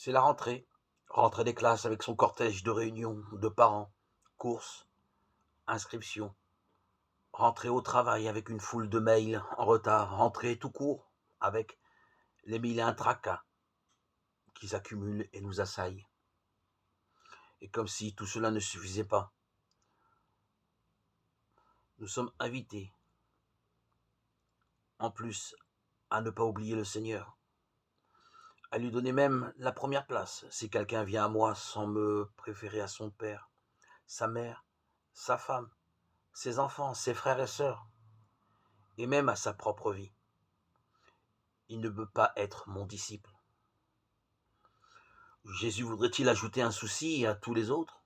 C'est la rentrée. Rentrée des classes avec son cortège de réunions, de parents, courses, inscriptions. Rentrée au travail avec une foule de mails en retard. Rentrée tout court avec les mille et un tracas qui s'accumulent et nous assaillent. Et comme si tout cela ne suffisait pas, nous sommes invités, en plus, à ne pas oublier le Seigneur, à lui donner même la première place si quelqu'un vient à moi sans me préférer à son père, sa mère, sa femme, ses enfants, ses frères et sœurs, et même à sa propre vie. Il ne peut pas être mon disciple. Jésus voudrait-il ajouter un souci à tous les autres?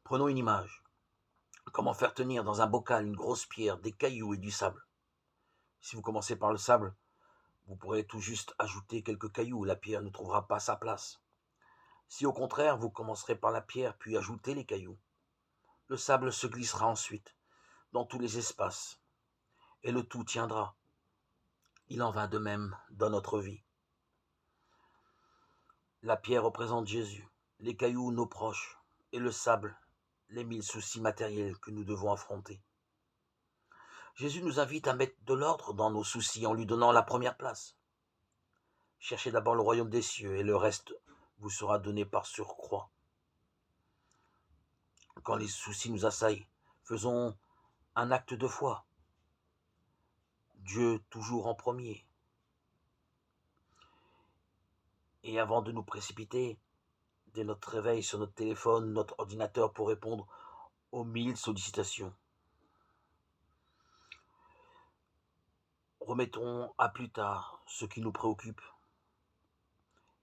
Prenons une image. Comment faire tenir dans un bocal une grosse pierre, des cailloux et du sable? Si vous commencez par le sable, vous pourrez tout juste ajouter quelques cailloux, la pierre ne trouvera pas sa place. Si au contraire vous commencerez par la pierre puis ajoutez les cailloux, le sable se glissera ensuite dans tous les espaces et le tout tiendra. Il en va de même dans notre vie. La pierre représente Jésus, les cailloux nos proches et le sable les 1000 soucis matériels que nous devons affronter. Jésus nous invite à mettre de l'ordre dans nos soucis en lui donnant la première place. Cherchez d'abord le royaume des cieux et le reste vous sera donné par surcroît. Quand les soucis nous assaillent, faisons un acte de foi. Dieu toujours en premier. Et avant de nous précipiter, dès notre réveil sur notre téléphone, notre ordinateur pour répondre aux 1000 sollicitations, remettons à plus tard ce qui nous préoccupe.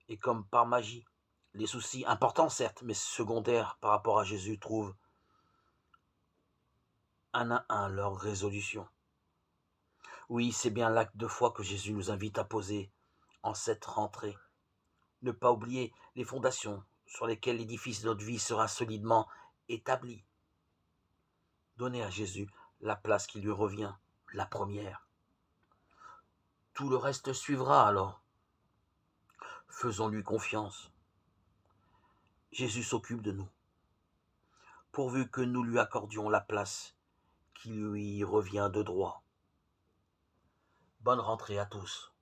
Et comme par magie, les soucis, importants certes, mais secondaires par rapport à Jésus, trouvent un à un leur résolution. Oui, c'est bien l'acte de foi que Jésus nous invite à poser en cette rentrée. Ne pas oublier les fondations sur lesquelles l'édifice de notre vie sera solidement établi. Donner à Jésus la place qui lui revient, la première. Tout le reste suivra alors. Faisons-lui confiance. Jésus s'occupe de nous, pourvu que nous lui accordions la place qui lui revient de droit. Bonne rentrée à tous.